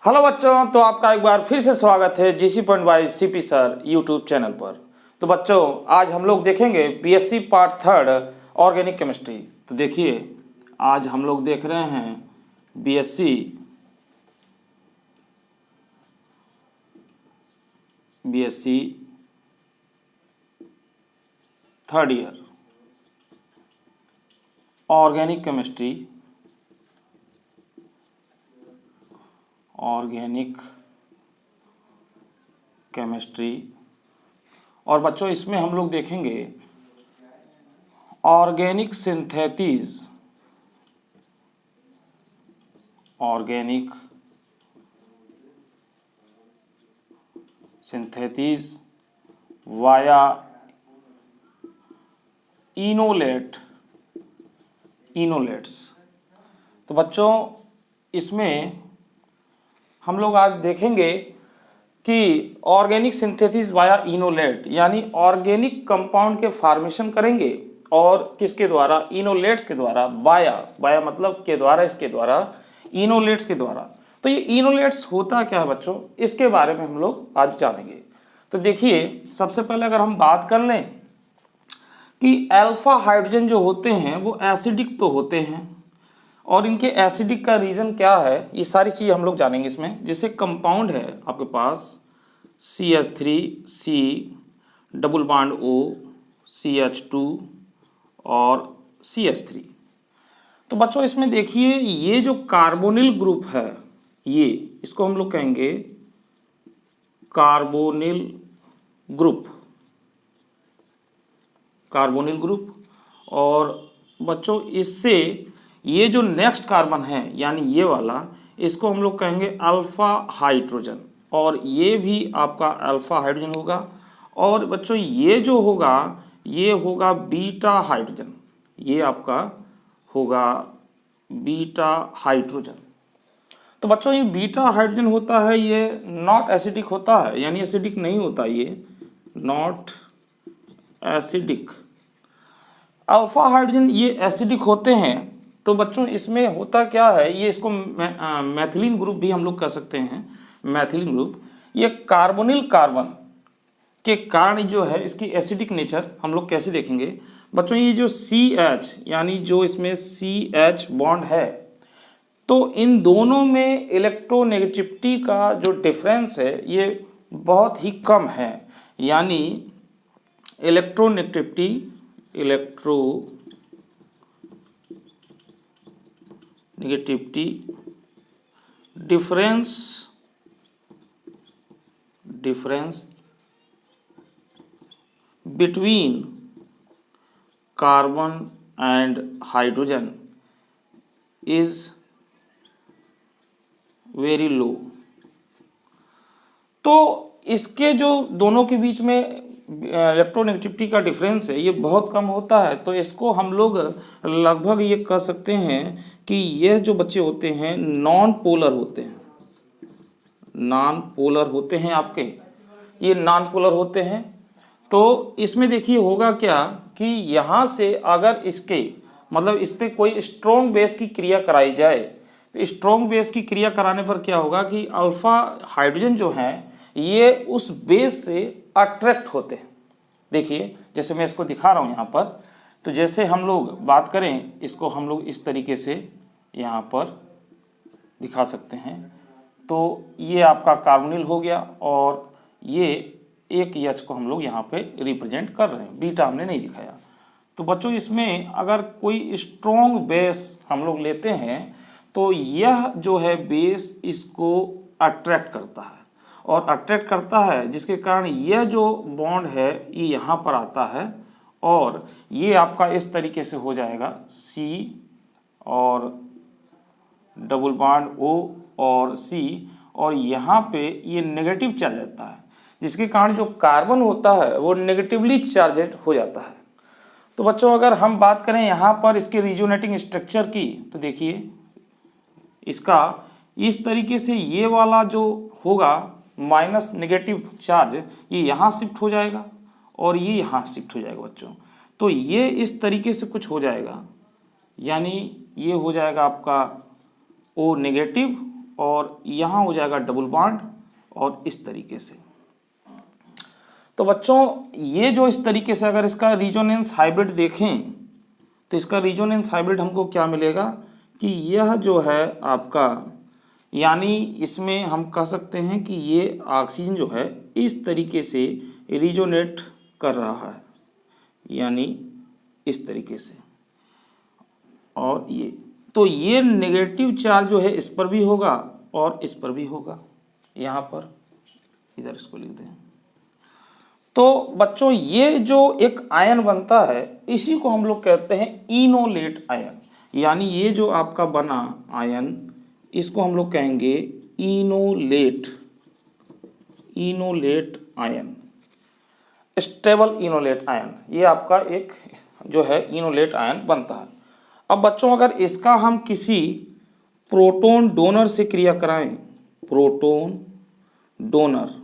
Hello बच्चों, तो आपका एक बार फिर से स्वागत है GC point by CP sir YouTube channel पर। तो बच्चों, आज हम लोग देखेंगे BSc part third organic chemistry. तो देखिए, आज हम लोग देख रहे हैं BSc third year organic chemistry. और बच्चों, इसमें हम लोग देखेंगे ऑर्गेनिक सिंथेसिस वाया इनोलेट्स। तो बच्चों, इसमें हम लोग आज देखेंगे कि ऑर्गेनिक सिंथेसिस वाया इनोलेट, यानी ऑर्गेनिक कंपाउंड के फॉर्मेशन करेंगे और किसके द्वारा? इनोलेट्स के द्वारा। वाया मतलब के द्वारा, इसके द्वारा, इनोलेट्स के द्वारा। तो ये इनोलेट्स होता क्या है बच्चों, इसके बारे में हम लोग आज जानेंगे। तो देखिए, सबसे पहले अगर हम बात कर लें कि अल्फा हाइड्रोजन जो होते हैं वो एसिडिक तो होते हैं, और इनके एसिडिक का रीज़न क्या है, ये सारी चीज़ हम लोग जानेंगे इसमें। जैसे कंपाउंड है आपके पास CH3C double bond O CH2 और CH3। तो बच्चों, इसमें देखिए, ये जो कार्बोनिल ग्रुप है, ये इसको हम लोग कहेंगे कार्बोनिल ग्रुप। और बच्चों, इससे ये जो नेक्स्ट कार्बन है, यानी ये वाला, इसको हम लोग कहेंगे अल्फा हाइड्रोजन, और ये भी आपका अल्फा हाइड्रोजन होगा। और बच्चों, ये जो होगा ये होगा बीटा हाइड्रोजन, ये आपका होगा बीटा हाइड्रोजन। तो बच्चों, ये बीटा हाइड्रोजन होता है, ये नॉट एसिडिक होता है, यानी एसिडिक नहीं होता, ये नॉट एसिडिक। अल्फा हाइड्रोजन ये एसिडिक होते हैं। तो बच्चों, इसमें होता क्या है, ये इसको मैथिलीन ग्रुप भी हम लोग कह सकते हैं। मैथिलीन ग्रुप ये कार्बोनिल कार्बन के कारण जो है, इसकी एसिडिक नेचर हम लोग कैसे देखेंगे बच्चों। ये जो CH, यानी जो इसमें CH बॉन्ड है, तो इन दोनों में इलेक्ट्रोनेगेटिविटी का जो डिफरेंस है ये बहुत ही कम है। यानी electronegativity difference between carbon and hydrogen is very low. तो इसके जो दोनों के बीच में इलेक्ट्रोनेगेटिविटी का डिफरेंस है, ये बहुत कम होता है। तो इसको हम लोग लगभग ये कह सकते हैं कि यह जो बच्चे होते हैं नॉन पोलर होते हैं आपके, ये नॉन पोलर होते हैं। तो इसमें देखिए होगा क्या कि यहाँ से अगर इसके मतलब इस पर कोई स्ट्रॉन्ग बेस की क्रिया कराई जाए, तो स्ट्रॉन्ग बेस की क्रिया कराने पर क्या होगा कि अल्फा हाइड्रोजन जो हैं ये उस बेस से अट्रैक्ट होते हैं। देखिए, जैसे मैं इसको दिखा रहा हूँ यहाँ पर, तो जैसे हम लोग बात करें, इसको हम लोग इस तरीके से यहाँ पर दिखा सकते हैं। तो ये आपका कार्बोनिल हो गया, और ये एक H को हम लोग यहाँ पे रिप्रेजेंट कर रहे हैं, बीटा हमने नहीं दिखाया। तो बच्चों, इसमें अगर कोई स्ट्रॉन्ग बेस हम लोग लेते हैं, तो यह जो है बेस इसको अट्रैक्ट करता है, और अट्रैक्ट करता है जिसके कारण यह जो बॉन्ड है ये यहाँ पर आता है, और ये आपका इस तरीके से हो जाएगा C और डबल बॉन्ड O और C, और यहाँ पे ये नेगेटिव चार्ज आता है, जिसके कारण जो कार्बन होता है वो नेगेटिवली चार्जेड हो जाता है। तो बच्चों, अगर हम बात करें यहाँ पर इसके रिजोनेटिंग स्ट्रक्चर की, तो देखिए इसका इस तरीके से ये वाला जो होगा माइनस नेगेटिव चार्ज, ये यहाँ शिफ्ट हो जाएगा और ये यहाँ शिफ्ट हो जाएगा बच्चों। तो ये इस तरीके से कुछ हो जाएगा, यानी ये हो जाएगा आपका O नेगेटिव और यहाँ हो जाएगा डबल बॉन्ड और इस तरीके से। तो बच्चों ये जो इस तरीके से अगर इसका रिजोनेंस हाइब्रिड देखें तो इसका रिजोनेंस हाइब्रिड हमको क्या मिलेगा कि यह जो है आपका, यानी इसमें हम कह सकते हैं कि ये ऑक्सीजन जो है इस तरीके से रिजोनेट कर रहा है, यानी इस तरीके से। और ये तो ये नेगेटिव चार्ज जो है इस पर भी होगा और इस पर भी होगा, यहाँ पर इधर इसको लिख दें। तो बच्चों ये जो एक आयन बनता है इसी को हम लोग कहते हैं इनोलेट आयन, यानी ये जो आपका बना आयन इसको हम लोग कहेंगे enolate ion, stable enolate ion. ये आपका एक जो है इनोलेट आयन बनता है। अब बच्चों अगर इसका हम किसी प्रोटॉन डोनर से क्रिया कराएं, प्रोटॉन डोनर,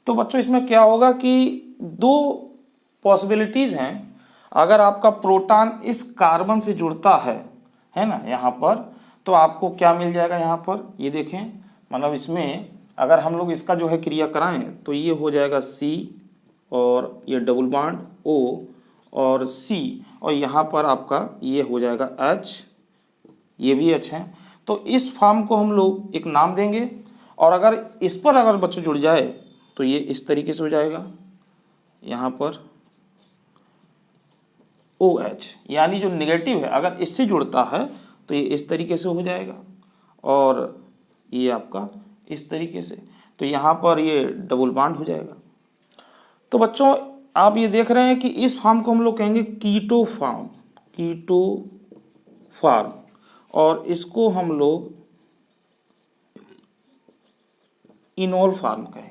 तो बच्चों इसमें क्या होगा कि दो पॉसिबिलिटीज हैं। अगर आपका प्रोटॉन इस कार्बन से जुड़ता है ना यहाँ पर, तो आपको क्या मिल जाएगा यहाँ पर, ये देखें, मतलब इसमें अगर हम लोग इसका जो है क्रिया कराएं तो ये हो जाएगा C और ये डबल बॉन्ड O और C, और यहाँ पर आपका ये हो जाएगा H, ये भी H है। तो इस फॉर्म को हम लोग एक नाम देंगे, और अगर इस पर अगर बच्चों जुड़ जाए तो ये इस तरीके से हो जाएगा, यहाँ पर OH, यानी जो नेगेटिव है अगर इससे जुड़ता है तो ये इस तरीके से हो जाएगा, और ये आपका इस तरीके से, तो यहाँ पर ये डबल बॉन्ड हो जाएगा। तो बच्चों आप ये देख रहे हैं कि इस फॉर्म को हम लोग कहेंगे कीटो फॉर्म, और इसको हम लोग इनोल फॉर्म कहेंगे,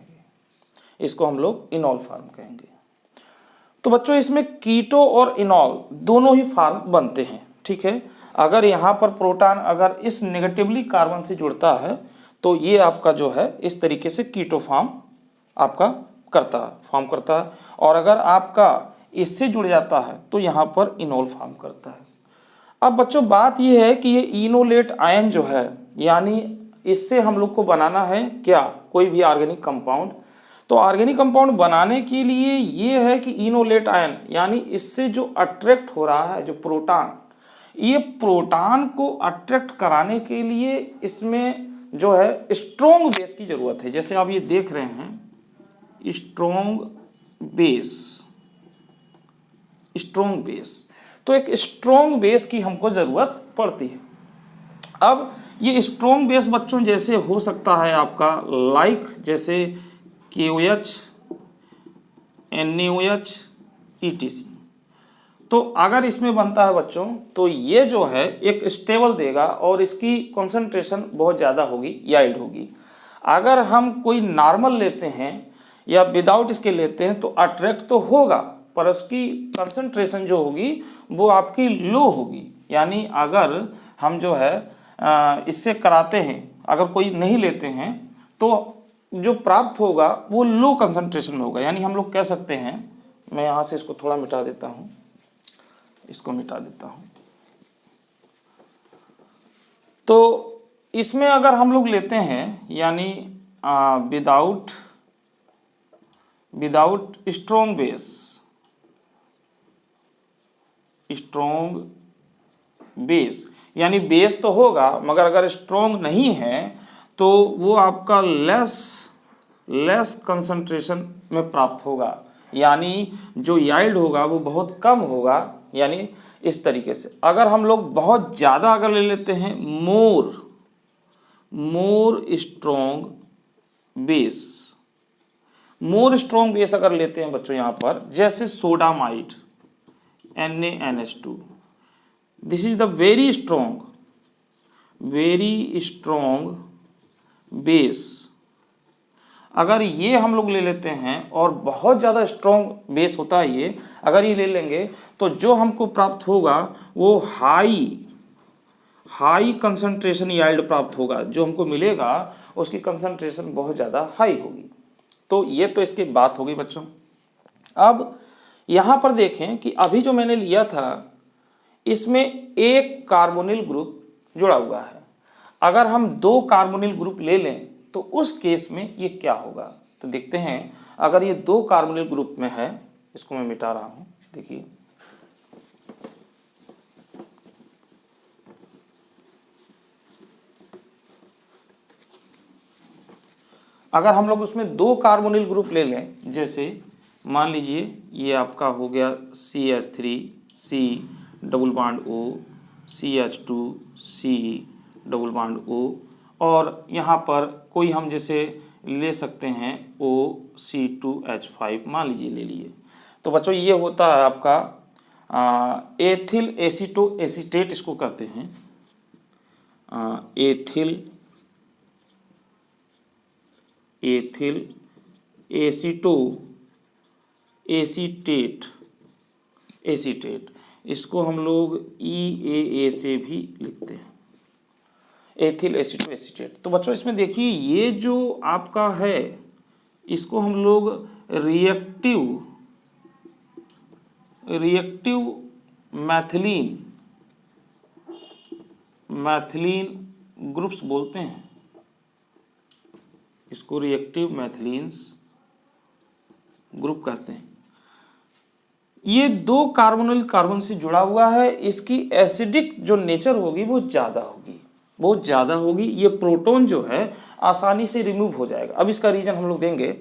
तो बच्चों इसमें कीटो और इनोल दोनों ही फॉर्म बनते हैं, ठीक है। अगर यहाँ पर प्रोटॉन अगर इस नेगेटिवली कार्बन से जुड़ता है तो ये आपका जो है इस तरीके से कीटो फॉर्म आपका फॉर्म करता है, और अगर आपका इससे जुड़ जाता है तो यहाँ पर इनोल फॉर्म करता है। अब बच्चों बात ये है कि ये इनोलेट आयन जो है, यानी इससे हम लोग को बनाना है क्या, कोई भी ऑर्गेनिक कंपाउंड। तो ऑर्गेनिक कंपाउंड बनाने के लिए ये है कि इनोलेट आयन, यानी इससे जो अट्रैक्ट हो रहा है जो प्रोटॉन, ये प्रोटॉन को अट्रैक्ट कराने के लिए इसमें जो है स्ट्रॉन्ग बेस की जरूरत है। जैसे आप ये देख रहे हैं स्ट्रॉन्ग बेस, तो एक स्ट्रॉन्ग बेस की हमको ज़रूरत पड़ती है। अब ये स्ट्रॉन्ग बेस बच्चों जैसे हो सकता है आपका लाइक जैसे KOH, NaOH, ETC। तो अगर इसमें बनता है बच्चों तो ये जो है एक स्टेबल देगा और इसकी कॉन्सेंट्रेशन बहुत ज़्यादा होगी, याइल्ड होगी। अगर हम कोई नॉर्मल लेते हैं या विदाउट इसके लेते हैं तो अट्रैक्ट तो होगा, पर उसकी कंसंट्रेशन जो होगी वो आपकी लो होगी। यानी अगर हम जो है इससे कराते हैं, अगर कोई नहीं लेते हैं तो जो प्राप्त होगा वो लो कंसंट्रेशन में होगा। यानी हम लोग कह सकते हैं, मैं यहाँ से इसको थोड़ा मिटा देता हूँ, इसको मिटा देता हूँ। तो इसमें अगर हम लोग लेते हैं यानी विदाउट स्ट्रॉन्ग बेस, यानी बेस तो होगा मगर अगर स्ट्रॉन्ग नहीं है तो वो आपका लेस कंसंट्रेशन में प्राप्त होगा, यानी जो याइल्ड होगा वो बहुत कम होगा। यानी इस तरीके से अगर हम लोग बहुत ज़्यादा अगर ले लेते हैं मोर स्ट्रॉन्ग बेस अगर लेते हैं बच्चों यहाँ पर, जैसे sodamide NaNH2, this is the very strong base. अगर ये हम लोग ले लेते हैं और बहुत ज़्यादा स्ट्रॉन्ग बेस होता है ये, अगर ये ले लेंगे तो जो हमको प्राप्त होगा वो हाई कंसंट्रेशन याइल्ड प्राप्त होगा। जो हमको मिलेगा उसकी कंसंट्रेशन बहुत ज़्यादा हाई होगी। तो ये तो इसकी बात होगी बच्चों। अब यहाँ पर देखें कि अभी जो मैंने लिया था इसमें एक कार्बोनिल ग्रुप जुड़ा हुआ है। अगर हम 2 कार्बोनिल ग्रुप ले लें तो उस केस में ये क्या होगा, तो देखते हैं। अगर ये 2 कार्बोनिल ग्रुप में है, इसको मैं मिटा रहा हूं, देखिए अगर हम लोग उसमें 2 कार्बोनिल ग्रुप ले लें, जैसे मान लीजिए ये आपका हो गया CH3 C double bond O, CH2 C double bond O, और यहाँ पर कोई हम जैसे ले सकते हैं OC2H5 मान लीजिए ले लिए। तो बच्चों ये होता है आपका एथिल एसीटो एसीटेट, इसको कहते हैं एथिल एसीटो एसीटेट, इसको हम लोग EAA से भी लिखते हैं, एथिल एसीटो एसीटेट। तो बच्चों इसमें देखिए ये जो आपका है इसको हम लोग रिएक्टिव मैथिलीन ग्रुप्स बोलते हैं, इसको रिएक्टिव मैथिलीन्स ग्रुप कहते हैं। ये 2 कार्बोनिल कार्बन से जुड़ा हुआ है, इसकी एसिडिक जो नेचर होगी वो ज़्यादा होगी, बहुत ज़्यादा होगी। ये प्रोटॉन जो है आसानी से रिमूव हो जाएगा। अब इसका रीजन हम लोग देंगे।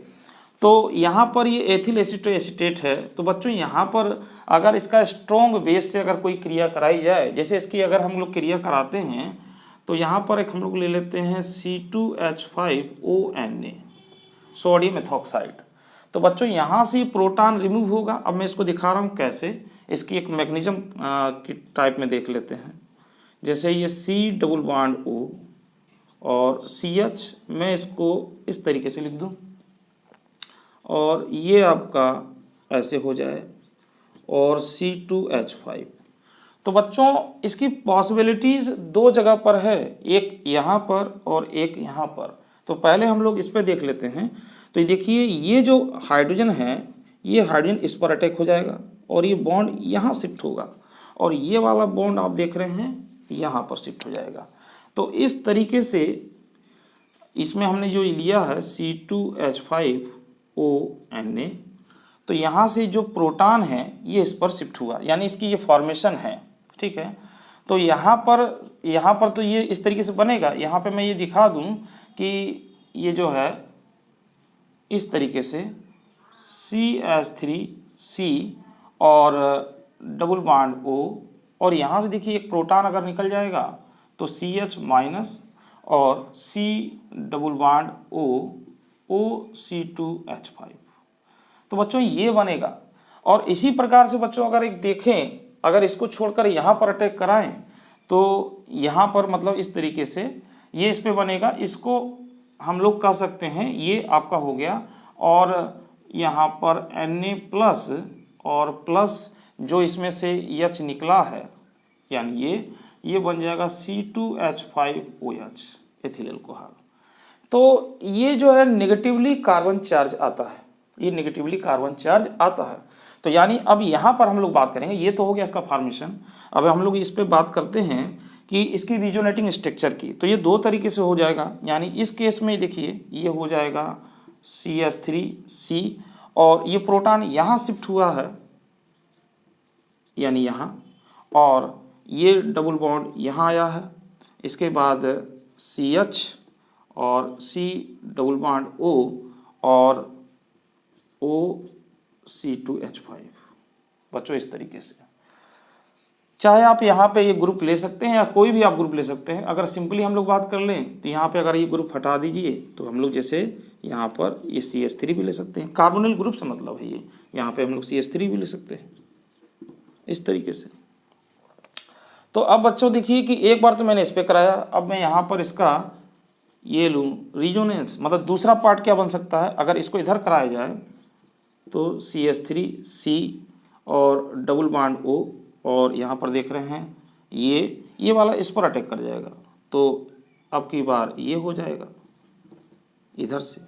तो यहाँ पर ये एथिल एसीटो एसीटेट है, तो बच्चों यहाँ पर अगर इसका स्ट्रॉन्ग बेस से अगर कोई क्रिया कराई जाए, जैसे इसकी अगर हम लोग क्रिया कराते हैं तो यहाँ पर एक हम लोग ले लेते हैं C2H5ONa, सोडियम एथॉक्साइड। तो बच्चों यहाँ से प्रोटॉन रिमूव होगा। अब मैं इसको दिखा रहा हूँ कैसे, इसकी एक मैग्नीशियम की टाइप में देख लेते हैं। जैसे ये C डबल बॉन्ड O और CH, मैं इसको इस तरीके से लिख दूँ और ये आपका ऐसे हो जाए, और C2H5। तो बच्चों इसकी पॉसिबिलिटीज़ 2 जगह पर है, एक यहाँ पर और एक यहाँ पर। तो पहले हम लोग इस पर देख लेते हैं। तो देखिए ये जो हाइड्रोजन है, ये हाइड्रोजन इस पर अटैक हो जाएगा और ये बॉन्ड यहाँ शिफ्ट होगा, और ये वाला बॉन्ड आप देख रहे हैं यहाँ पर शिफ्ट हो जाएगा। तो इस तरीके से इसमें हमने जो लिया है C2H5ONa, तो यहाँ से जो प्रोटॉन है ये इस पर शिफ्ट हुआ, यानी इसकी ये फॉर्मेशन है, ठीक है। तो यहाँ पर तो ये इस तरीके से बनेगा। यहाँ पे मैं ये दिखा दूँ कि ये जो है इस तरीके से CH3C और डबल बॉन्ड O, और यहाँ से देखिए एक प्रोटॉन अगर निकल जाएगा तो CH माइनस और C double bond O OC2H5। तो बच्चों ये बनेगा। और इसी प्रकार से बच्चों अगर एक देखें, अगर इसको छोड़कर यहाँ पर अटैक कराएं तो यहाँ पर मतलब इस तरीके से ये इस पे बनेगा। इसको हम लोग कह सकते हैं ये आपका हो गया, और यहाँ पर Na प्लस और प्लस जो इसमें से H निकला है, यानी ये बन जाएगा C2H5OH एथिल अल्कोहल। तो ये जो है नेगेटिवली कार्बन चार्ज आता है, ये नेगेटिवली कार्बन चार्ज आता है। तो यानी अब यहाँ पर हम लोग बात करेंगे, ये तो हो गया इसका फॉर्मेशन। अब हम लोग इस पे बात करते हैं कि इसकी रिजोनेटिंग स्ट्रक्चर की। तो ये 2 तरीके से हो जाएगा, यानी इस केस में देखिए ये हो जाएगा CH3C, और ये प्रोटॉन यहाँ शिफ्ट हुआ है, यानी यहाँ, और ये डबल बॉन्ड यहाँ आया है। इसके बाद CH और C डबल बॉन्ड O और OC2H5। बच्चों इस तरीके से चाहे आप यहाँ पे ये ग्रुप ले सकते हैं या कोई भी आप ग्रुप ले सकते हैं। अगर सिंपली हम लोग बात कर लें तो यहाँ पे अगर ये ग्रुप हटा दीजिए तो हम लोग जैसे यहाँ पर ये CH3 भी ले सकते हैं, कार्बोनिल ग्रुप से मतलब है ये। यहाँ पे हम लोग CH3 भी ले सकते हैं इस तरीके से। तो अब बच्चों देखिए कि एक बार तो मैंने इस पर कराया, अब मैं यहाँ पर इसका ये लूँ रिजोनेंस, मतलब दूसरा पार्ट क्या बन सकता है। अगर इसको इधर कराया जाए तो CH3C और डबल बॉन्ड O, और यहाँ पर देख रहे हैं ये वाला इस पर अटैक कर जाएगा, तो अब की बार ये हो जाएगा इधर से।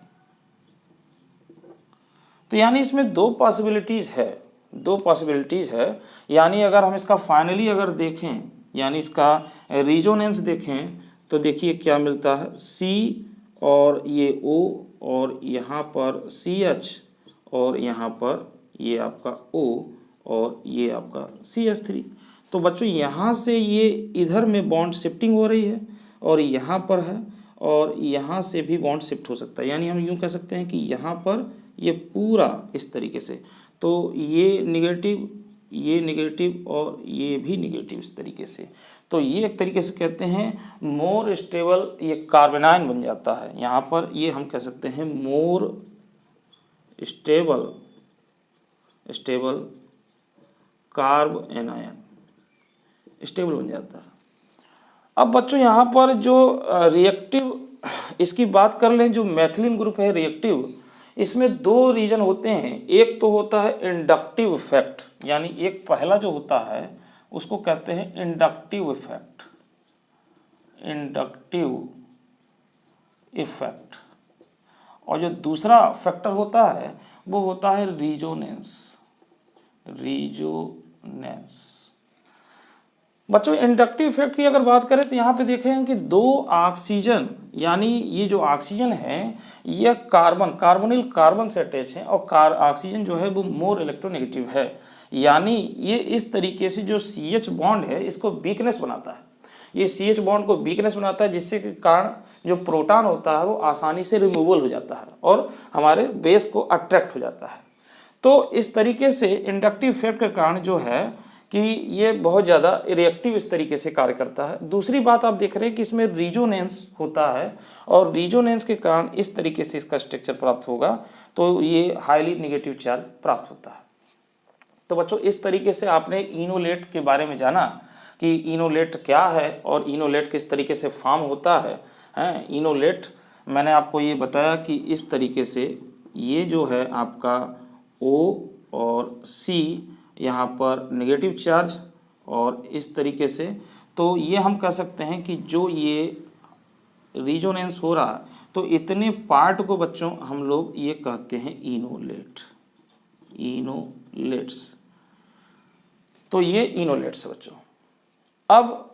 तो यानी इसमें 2 पॉसिबिलिटीज़ है दो पॉसिबिलिटीज़ है। यानी अगर हम इसका फाइनली अगर देखें, यानी इसका रिजोनेंस देखें तो देखिए क्या मिलता है, C और ये O और यहाँ पर CH और यहाँ पर ये आपका O और ये आपका CH3। तो बच्चों यहाँ से ये इधर में बॉन्ड शिफ्टिंग हो रही है और यहाँ पर है और यहाँ से भी बॉन्ड शिफ्ट हो सकता है। यानी हम यूँ कह सकते हैं कि यहाँ पर ये पूरा इस तरीके से, तो ये नेगेटिव और ये भी नेगेटिव इस तरीके से। तो ये एक तरीके से कहते हैं मोर स्टेबल, ये कार्बेनाइन बन जाता है। यहाँ पर ये हम कह सकते हैं more stable carb anion stable बन जाता है। अब बच्चों यहाँ पर जो रिएक्टिव इसकी बात कर लें, जो मैथिलीन ग्रुप है रिएक्टिव, इसमें दो रीजन होते हैं। एक तो होता है इंडक्टिव इफेक्ट, यानी एक पहला जो होता है उसको कहते हैं इंडक्टिव इफेक्ट, और जो दूसरा फैक्टर होता है वो होता है रीजोनेंस। बच्चों इंडक्टिव इफेक्ट की अगर बात करें तो यहाँ पे देखें कि दो ऑक्सीजन, यानी ये जो ऑक्सीजन है ये कार्बोनिल कार्बन से अटैच है और ऑक्सीजन जो है वो मोर इलेक्ट्रोनेगेटिव है। यानी ये इस तरीके से जो CH बॉन्ड है इसको वीकनेस बनाता है, ये CH बॉन्ड को वीकनेस बनाता है, जिससे के कारण जो प्रोटॉन होता है वो आसानी से रिमूवल हो जाता है और हमारे बेस को अट्रैक्ट हो जाता है। तो इस तरीके से इंडक्टिव इफेक्ट के कारण जो है कि ये बहुत ज़्यादा रिएक्टिव इस तरीके से कार्य करता है। दूसरी बात आप देख रहे हैं कि इसमें रिजोनेंस होता है और रिजोनेंस के कारण इस तरीके से इसका स्ट्रक्चर प्राप्त होगा, तो ये हाईली नेगेटिव चार्ज प्राप्त होता है। तो बच्चों इस तरीके से आपने इनोलेट के बारे में जाना कि इनोलेट क्या है और इनोलेट किस तरीके से फॉर्म होता है। इनोलेट मैंने आपको ये बताया कि इस तरीके से ये जो है आपका O और C यहाँ पर नेगेटिव चार्ज और इस तरीके से, तो ये हम कह सकते हैं कि जो ये रिजोनेंस हो रहा तो इतने पार्ट को बच्चों हम लोग ये कहते हैं इनोलेट्स। तो ये इनोलेट्स है बच्चों। अब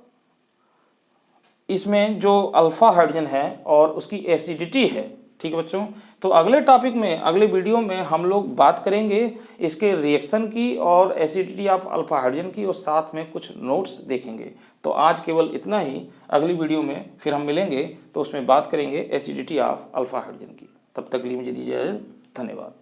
इसमें जो अल्फा हाइड्रोजन है और उसकी एसिडिटी है, ठीक है बच्चों। तो अगले टॉपिक में, अगले वीडियो में हम लोग बात करेंगे इसके रिएक्शन की और एसिडिटी ऑफ अल्फा हाइड्रोजन की, और साथ में कुछ नोट्स देखेंगे। तो आज केवल इतना ही, अगली वीडियो में फिर हम मिलेंगे तो उसमें बात करेंगे एसिडिटी ऑफ अल्फा हाइड्रोजन की। तब तक के लिए मुझे दीजिए धन्यवाद।